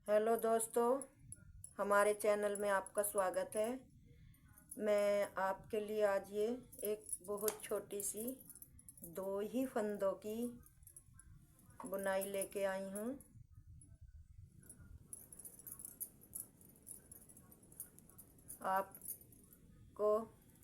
Hello दोस्तों, हमारे channel में आपका स्वागत है। मैं आपके लिए आज ये एक बहुत छोटी सी 2 ही फंदों की बुनाई लेके आई हूँ। आपको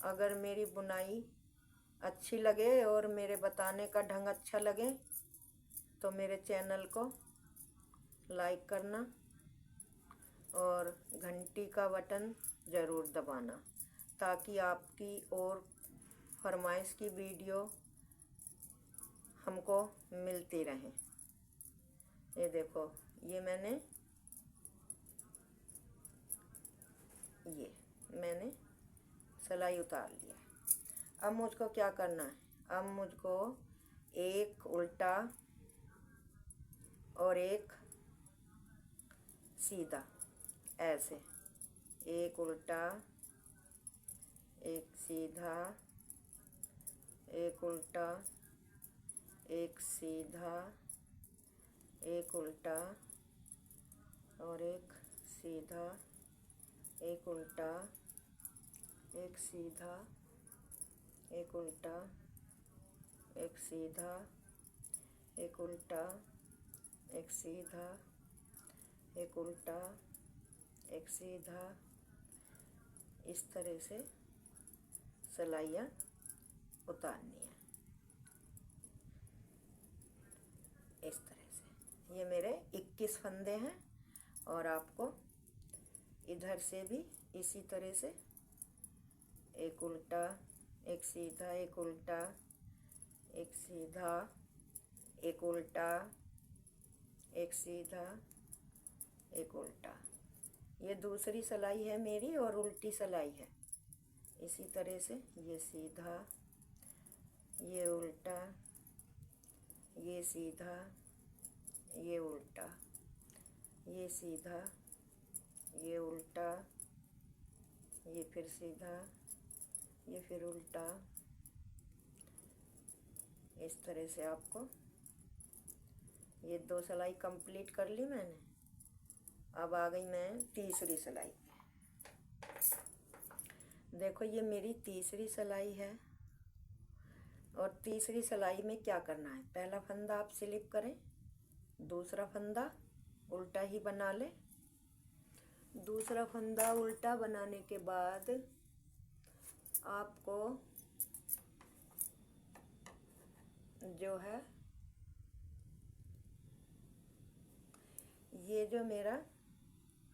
अगर मेरी बुनाई अच्छी लगे और मेरे बताने का ढंग अच्छा लगे तो मेरे चैनल को लाइक करना और घंटी का बटन ज़रूर दबाना ताकि आपकी और फरमाइश की वीडियो हमको मिलती रहे। ये देखो, ये मैंने सिलाई उतार लिया है। अब मुझको क्या करना है? अब मुझको एक उल्टा और एक सीधा, ऐसे एक उल्टा एक सीधा, एक उल्टा एक सीधा, एक उल्टा और एक सीधा, एक उल्टा एक सीधा, एक उल्टा एक सीधा, एक उल्टा एक सीधा, एक उल्टा एक सीधा। इस तरह से सिलाइयाँ उतारनी है। इस तरह से ये मेरे 21 फंदे हैं और आपको इधर से भी इसी तरह से एक उल्टा एक सीधा, एक उल्टा एक सीधा, एक उल्टा एक सीधा, एक उल्टा। ये दूसरी सिलाई है मेरी और उल्टी सिलाई है। इसी तरह से ये सीधा, ये उल्टा, ये सीधा, ये उल्टा, ये सीधा, ये उल्टा, ये फिर सीधा, ये फिर उल्टा। इस तरह से आपको ये 2 सिलाई कंप्लीट कर ली मैंने। अब आ गई मैं तीसरी सिलाई। देखो, ये मेरी तीसरी सिलाई है और तीसरी सिलाई में क्या करना है? पहला फंदा आप स्लिप करें, दूसरा फंदा उल्टा ही बना ले। दूसरा फंदा उल्टा बनाने के बाद आपको जो है ये जो मेरा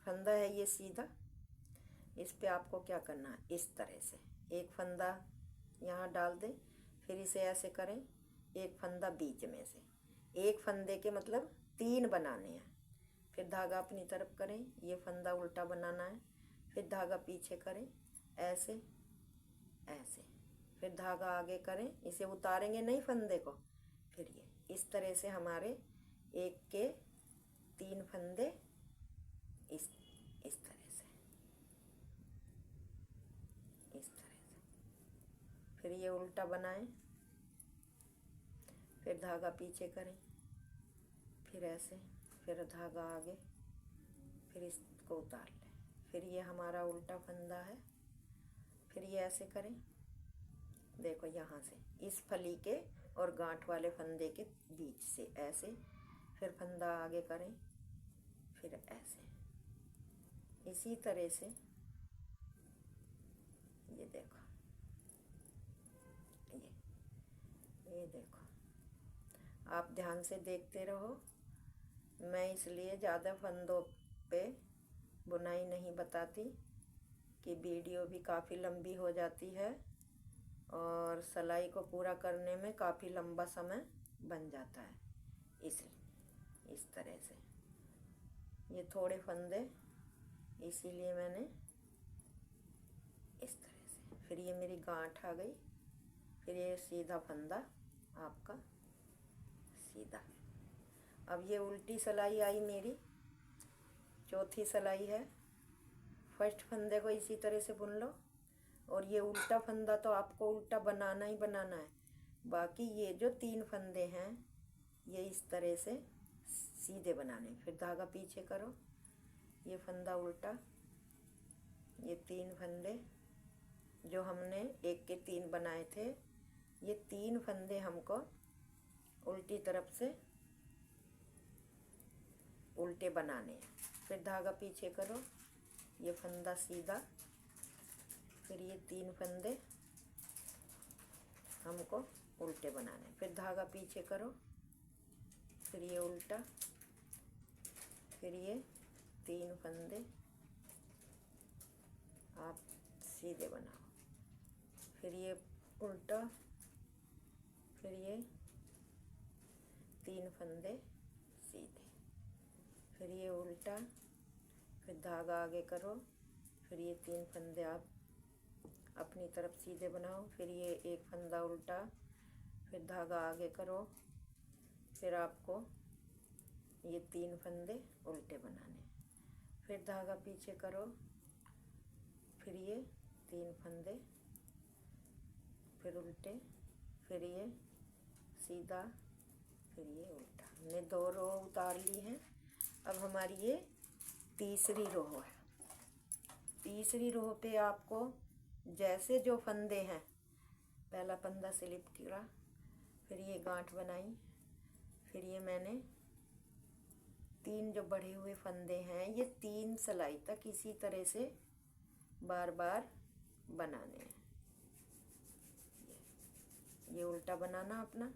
फंदा है ये सीधा, इस पे आपको क्या करना है? इस तरह से एक फंदा यहाँ डाल दें, फिर इसे ऐसे करें, एक फंदा बीच में से, एक फंदे के मतलब 3 बनाने हैं। फिर धागा अपनी तरफ करें, ये फंदा उल्टा बनाना है, फिर धागा पीछे करें ऐसे ऐसे, फिर धागा आगे करें, इसे उतारेंगे नहीं फंदे को। फिर ये इस तरह से हमारे एक के 3 फंदे इस तरह से, इस तरह से। फिर ये उल्टा बनाएं, फिर धागा पीछे करें, फिर ऐसे, फिर धागा आगे, फिर इसको उतार लें। फिर ये हमारा उल्टा फंदा है। फिर ये ऐसे करें, देखो यहाँ से इस फली के और गांठ वाले फंदे के बीच से ऐसे, फिर फंदा आगे करें, फिर ऐसे। इसी तरह से ये देखो, ये देखो, आप ध्यान से देखते रहो। मैं इसलिए ज़्यादा फंदों पे बुनाई नहीं बताती कि वीडियो भी काफ़ी लंबी हो जाती है और सिलाई को पूरा करने में काफ़ी लंबा समय बन जाता है। इसलिए इस तरह से ये थोड़े फंदे, इसीलिए मैंने इस तरह से। फिर ये मेरी गांठ आ गई, फिर ये सीधा फंदा आपका सीधा। अब ये उल्टी सिलाई आई मेरी, चौथी सिलाई है। फर्स्ट फंदे को इसी तरह से बुन लो और ये उल्टा फंदा तो आपको उल्टा बनाना ही बनाना है। बाकी ये जो 3 फंदे हैं ये इस तरह से सीधे बनाने। फिर धागा पीछे करो, ये फंदा उल्टा, ये 3 फंदे जो हमने एक के 3 बनाए थे, ये 3 फंदे हमको उल्टी तरफ से उल्टे बनाने हैं। फिर धागा पीछे करो, ये फंदा सीधा, फिर ये 3 फंदे हमको उल्टे बनाने, फिर धागा पीछे करो, फिर ये उल्टा, फिर ये 3 फंदे आप सीधे बनाओ, फिर ये उल्टा, फिर ये 3 फंदे सीधे, फिर ये उल्टा, फिर धागा आगे करो, फिर ये 3 फंदे आप अपनी तरफ सीधे बनाओ, फिर ये एक फंदा उल्टा, फिर धागा आगे करो, फिर आपको ये 3 फंदे उल्टे बनाने, फिर धागा पीछे करो, फिर ये 3 फंदे, फिर उल्टे, फिर ये सीधा, फिर ये उल्टा। हमने 2 रो उतार ली हैं। अब हमारी ये तीसरी रो है। तीसरी रो पे आपको जैसे जो फंदे हैं, पहला फंदा स्लिप किया, फिर ये गांठ बनाई, फिर ये मैंने 3 जो बढ़े हुए फंदे हैं, ये 3 सिलाई तक इसी तरह से बार बार बनाने हैं। ये उल्टा बनाना अपना,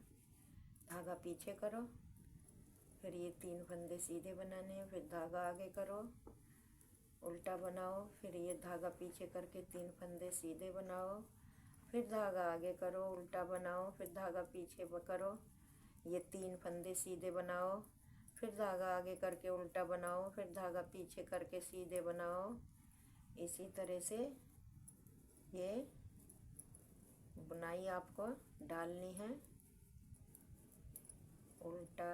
धागा पीछे करो, फिर ये 3 फंदे सीधे बनाने हैं, फिर धागा आगे करो, उल्टा बनाओ, फिर ये धागा पीछे करके 3 फंदे सीधे बनाओ, फिर धागा आगे करो, उल्टा बनाओ, फिर धागा पीछे करो, ये 3 फंदे सीधे बनाओ, फिर धागा आगे करके उल्टा बनाओ, फिर धागा पीछे करके सीधे बनाओ। इसी तरह से ये बुनाई आपको डालनी है। उल्टा,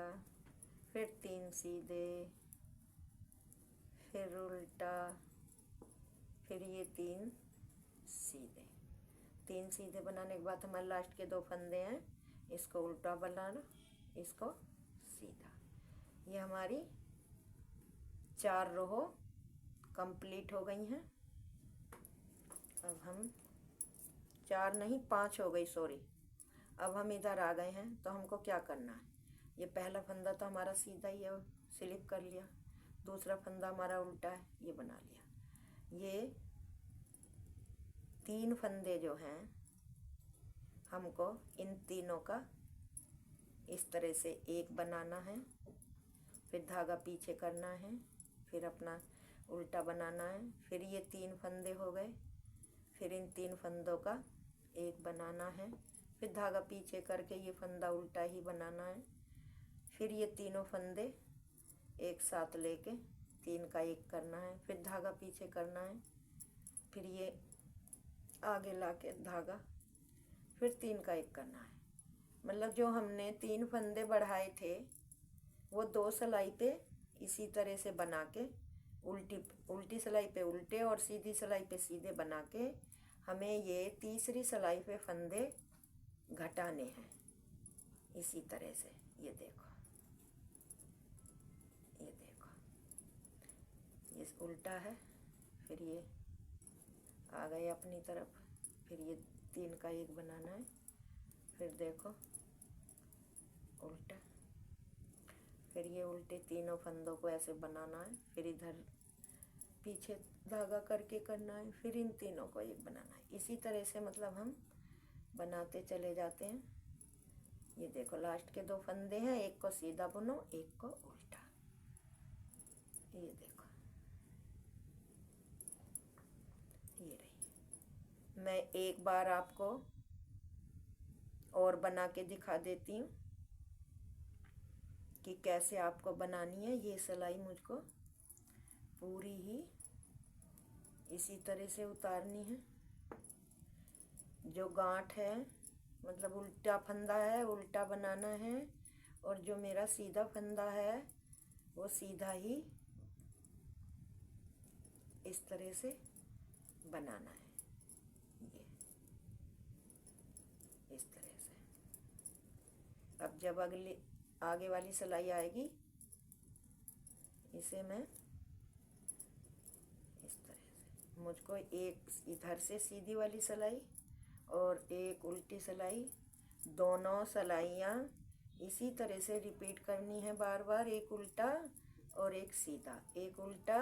फिर 3 सीधे, फिर उल्टा, फिर ये 3 सीधे। 3 सीधे बनाने के बाद हमारे लास्ट के 2 फंदे हैं, इसको उल्टा बनाना, इसको सीधा। ये हमारी 4 रो कंप्लीट हो गई हैं। अब हम 4 नहीं 5 हो गई, सॉरी। अब हम इधर आ गए हैं, तो हमको क्या करना है, ये पहला फंदा तो हमारा सीधा ही है, स्लिप कर लिया, दूसरा फंदा हमारा उल्टा है, ये बना लिया। ये 3 फंदे जो हैं, हमको इन तीनों का इस तरह से एक बनाना है, फिर धागा पीछे करना है, फिर अपना उल्टा बनाना है, फिर ये 3 फंदे हो गए, फिर इन 3 फंदों का एक बनाना है, फिर धागा पीछे करके ये फंदा उल्टा ही बनाना है, फिर ये तीनों फंदे एक साथ लेके 3 का एक करना है, फिर धागा पीछे करना है, फिर ये आगे लाके धागा, फिर 3 का एक करना है। मतलब जो हमने 3 फंदे बढ़ाए थे, वो 2 सिलाई पे इसी तरह से बना के उल्टी सिलाई पे उल्टे और सीधी सिलाई पे सीधे बना के हमें ये तीसरी सिलाई पे फंदे घटाने हैं। इसी तरह से ये देखो, ये देखो, ये उल्टा है, फिर ये आ गए अपनी तरफ, फिर ये 3 का एक बनाना है, फिर देखो उल्टा, फिर ये उल्टे तीनों फंदों को ऐसे बनाना है, फिर इधर पीछे धागा करके करना है, फिर इन तीनों को एक बनाना है। इसी तरह से मतलब हम बनाते चले जाते हैं। ये देखो लास्ट के 2 फंदे हैं, एक को सीधा बुनो, एक को उल्टा। ये देखो, ये रही। मैं एक बार आपको और बना के दिखा देती हूँ कि कैसे आपको बनानी है। ये सिलाई मुझको पूरी ही इसी तरह से उतारनी है। जो गांठ है, मतलब उल्टा फंदा है, उल्टा बनाना है, और जो मेरा सीधा फंदा है वो सीधा ही इस तरह से बनाना है। ये इस तरह से। अब जब आगे वाली सिलाई आएगी, इसे मैं इस तरह से मुझको एक इधर से सीधी वाली सिलाई और एक उल्टी सिलाई, दोनों सिलाइयाँ इसी तरह से रिपीट करनी है बार बार। एक उल्टा और एक सीधा, एक उल्टा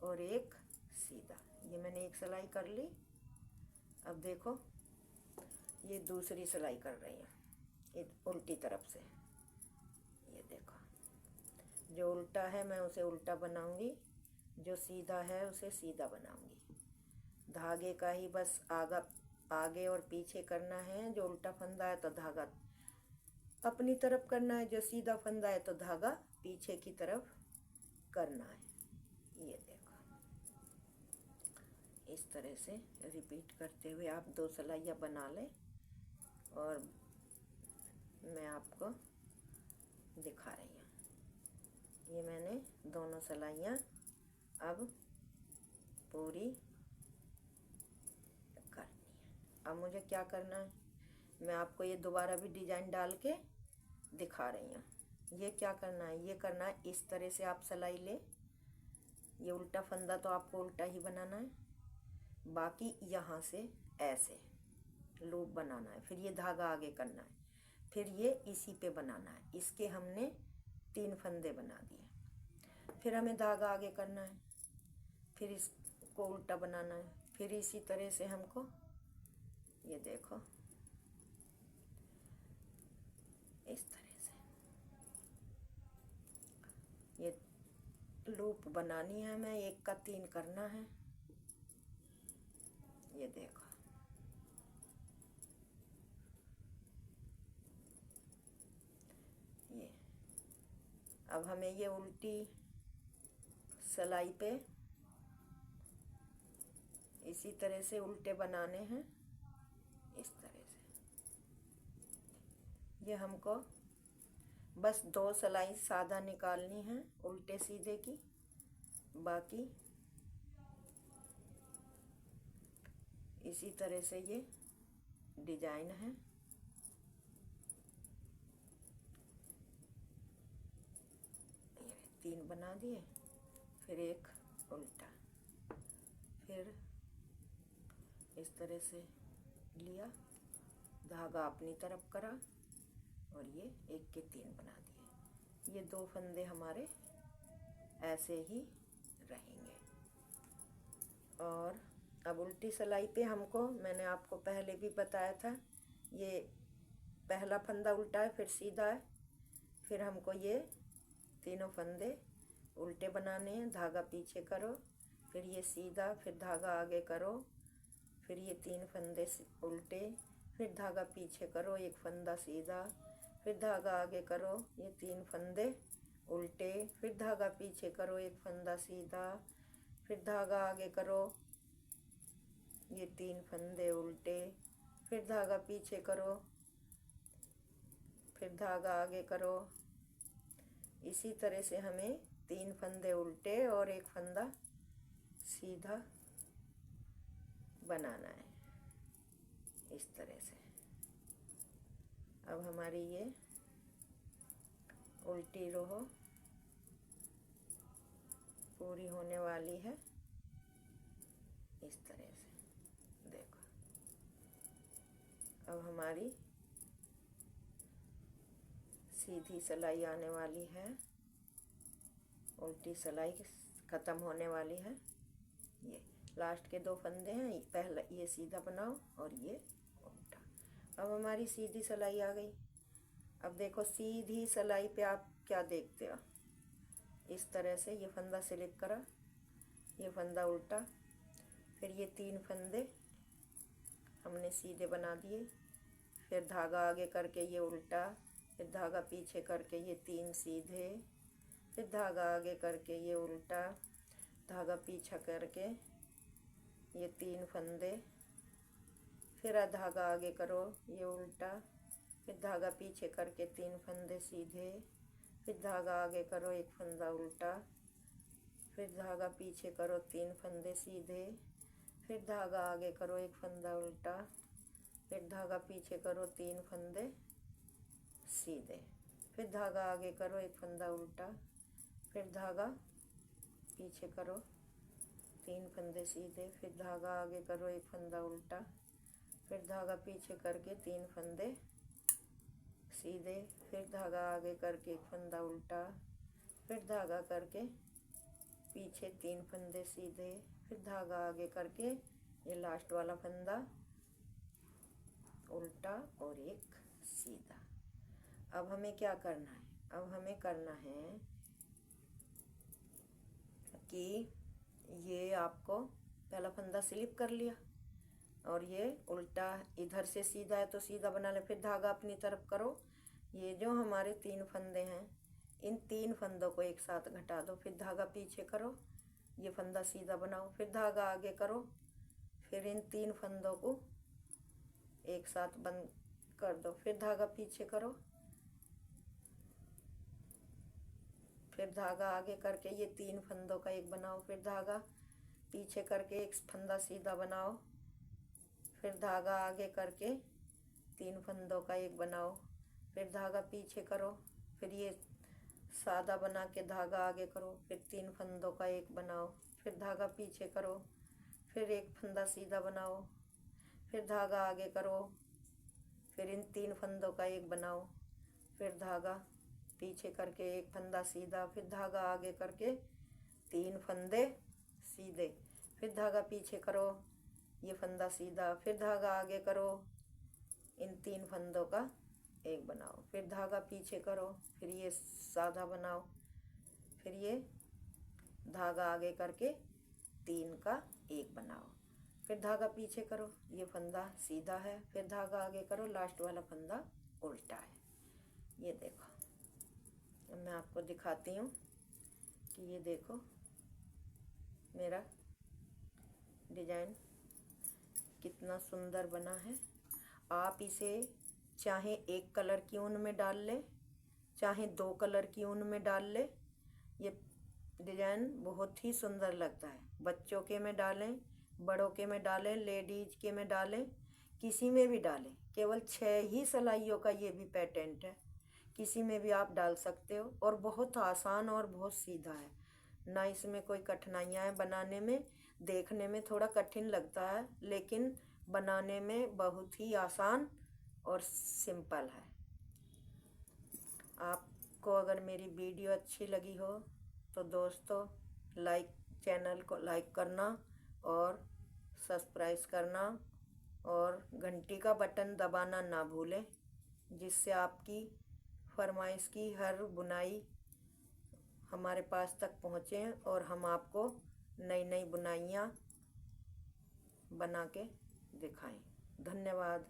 और एक सीधा। ये मैंने एक सिलाई कर ली। अब देखो ये दूसरी सिलाई कर रही हूँ उल्टी तरफ से। ये देखो, जो उल्टा है मैं उसे उल्टा बनाऊंगी, जो सीधा है उसे सीधा बनाऊंगी। धागे का ही बस आगे और पीछे करना है। जो उल्टा फंदा है तो धागा अपनी तरफ करना है, जो सीधा फंदा है तो धागा पीछे की तरफ करना है। ये देखो, इस तरह से रिपीट करते हुए आप 2 सिलाइयाँ बना लें और मैं आपको दिखा रही हूँ। ये मैंने दोनों सिलाइयाँ अब पूरी करनी है। अब मुझे क्या करना है, मैं आपको ये दोबारा भी डिजाइन डाल के दिखा रही हूँ। ये क्या करना है, ये करना है इस तरह से आप सिलाई ले। ये उल्टा फंदा तो आपको उल्टा ही बनाना है, बाकी यहाँ से ऐसे लूप बनाना है। फिर ये धागा आगे करना है, फिर ये इसी पे बनाना है। इसके हमने 3 फंदे बना दिए। फिर हमें धागा आगे करना है, फिर इसको उल्टा बनाना है। फिर इसी तरह से हमको ये देखो इस तरह से ये लूप बनानी है हमें। 1 का 3 करना है। ये देखो, ये अब हमें ये उल्टी सिलाई पे इसी तरह से उल्टे बनाने हैं। इस तरह से ये हमको बस 2 सिलाई सादा निकालनी है उल्टे सीधे की। बाकी इसी तरह से ये डिजाइन है। ये 3 बना दिए, फिर एक उल्टा, फिर इस तरह से लिया, धागा अपनी तरफ करा और ये 1 के 3 बना दिए। ये 2 फंदे हमारे ऐसे ही रहेंगे। और अब उल्टी सिलाई पे हमको, मैंने आपको पहले भी बताया था, ये पहला फंदा उल्टा है, फिर सीधा है, फिर हमको ये तीनों फंदे उल्टे बनाने हैं। धागा पीछे करो, फिर ये सीधा, फिर धागा आगे करो, फिर ये 3 फंदे उल्टे, फिर धागा पीछे करो, 1 फंदा सीधा, फिर धागा आगे करो, ये 3 फंदे उल्टे, फिर धागा पीछे करो, 1 फंदा सीधा, फिर धागा आगे करो, ये 3 फंदे उल्टे, फिर धागा पीछे करो, फिर धागा आगे करो। इसी तरह से हमें 3 फंदे उल्टे और 1 फंदा सीधा बनाना है, इस तरह से। अब हमारी ये उल्टी रो पूरी होने वाली है, इस तरह से। देखो, अब हमारी सीधी सिलाई आने वाली है, उल्टी सिलाई ख़त्म होने वाली है। ये लास्ट के 2 फंदे हैं, पहला ये सीधा बनाओ और ये उल्टा। अब हमारी सीधी सिलाई आ गई। अब देखो, सीधी सिलाई पे आप क्या देखते हो, इस तरह से ये फंदा सिलेक्ट करा, ये फंदा उल्टा, फिर ये 3 फंदे हमने सीधे बना दिए, फिर धागा आगे करके ये उल्टा, फिर धागा पीछे करके ये 3 सीधे, फिर धागा आगे करके ये उल्टा, धागा पीछा करके ये 3 फंदे, फिर धागा आगे करो, ये उल्टा, फिर धागा पीछे करके 3 फंदे सीधे, फिर धागा आगे करो, 1 फंदा उल्टा, फिर धागा पीछे करो, 3 फंदे सीधे, फिर धागा आगे करो, 1 फंदा उल्टा, फिर धागा पीछे करो, 3 फंदे सीधे, फिर धागा आगे करो, 1 फंदा उल्टा, फिर धागा पीछे करो, 3 फंदे सीधे, फिर धागा आगे करो, एक फंदा उल्टा, फिर धागा पीछे करके 3 फंदे सीधे, फिर धागा आगे करके एक फंदा उल्टा, फिर धागा करके पीछे 3 फंदे सीधे, फिर धागा आगे करके ये लास्ट वाला फंदा उल्टा और एक सीधा। अब हमें क्या करना है? अब हमें करना है कि ये आपको पहला फंदा स्लिप कर लिया और ये उल्टा इधर से सीधा है तो सीधा बना ले, फिर धागा अपनी तरफ करो। ये जो हमारे 3 फंदे हैं, इन 3 फंदों को एक साथ घटा दो, फिर धागा पीछे करो, ये फंदा सीधा बनाओ, फिर धागा आगे करो, फिर इन 3 फंदों को एक साथ बंद कर दो, फिर धागा पीछे करो, फिर धागा आगे करके ये 3 फंदों का एक बनाओ, फिर धागा पीछे करके एक फंदा सीधा बनाओ, फिर धागा आगे करके 3 फंदों का एक बनाओ, फिर धागा पीछे करो, फिर ये सादा बना के धागा आगे करो, फिर 3 फंदों का एक बनाओ, फिर धागा पीछे करो, फिर एक फंदा सीधा बनाओ, फिर धागा आगे करो, फिर इन 3 फंदों का एक बनाओ, फिर धागा पीछे करके एक फंदा सीधा, फिर धागा आगे करके 3 फंदे सीधे, फिर धागा पीछे करो, ये फंदा सीधा, फिर धागा आगे करो, इन 3 फंदों का एक बनाओ, फिर धागा पीछे करो, फिर ये सादा बनाओ, फिर ये धागा आगे करके 3 का एक बनाओ, फिर धागा पीछे करो, ये फंदा सीधा है, फिर धागा आगे करो, लास्ट वाला फंदा उल्टा है। ये देखो, मैं आपको दिखाती हूँ कि ये देखो मेरा डिजाइन कितना सुंदर बना है। आप इसे चाहे एक कलर की ऊन में डाल लें, चाहे 2 कलर की ऊन में डाल लें, ये डिजाइन बहुत ही सुंदर लगता है। बच्चों के में डालें, बड़ों के में डालें, लेडीज के में डालें, किसी में भी डालें। केवल 6 ही सिलाइयों का ये भी पैटर्न है, किसी में भी आप डाल सकते हो और बहुत आसान और बहुत सीधा है ना। इसमें कोई कठिनाइयाँ हैं बनाने में, देखने में थोड़ा कठिन लगता है लेकिन बनाने में बहुत ही आसान और सिंपल है। आपको अगर मेरी वीडियो अच्छी लगी हो तो दोस्तों चैनल को लाइक करना और सब्सक्राइब करना और घंटी का बटन दबाना ना भूलें, जिससे आपकी फरमाइश की हर बुनाई हमारे पास तक पहुँचे और हम आपको नई नई बुनाइयाँ बना के दिखाएं। धन्यवाद।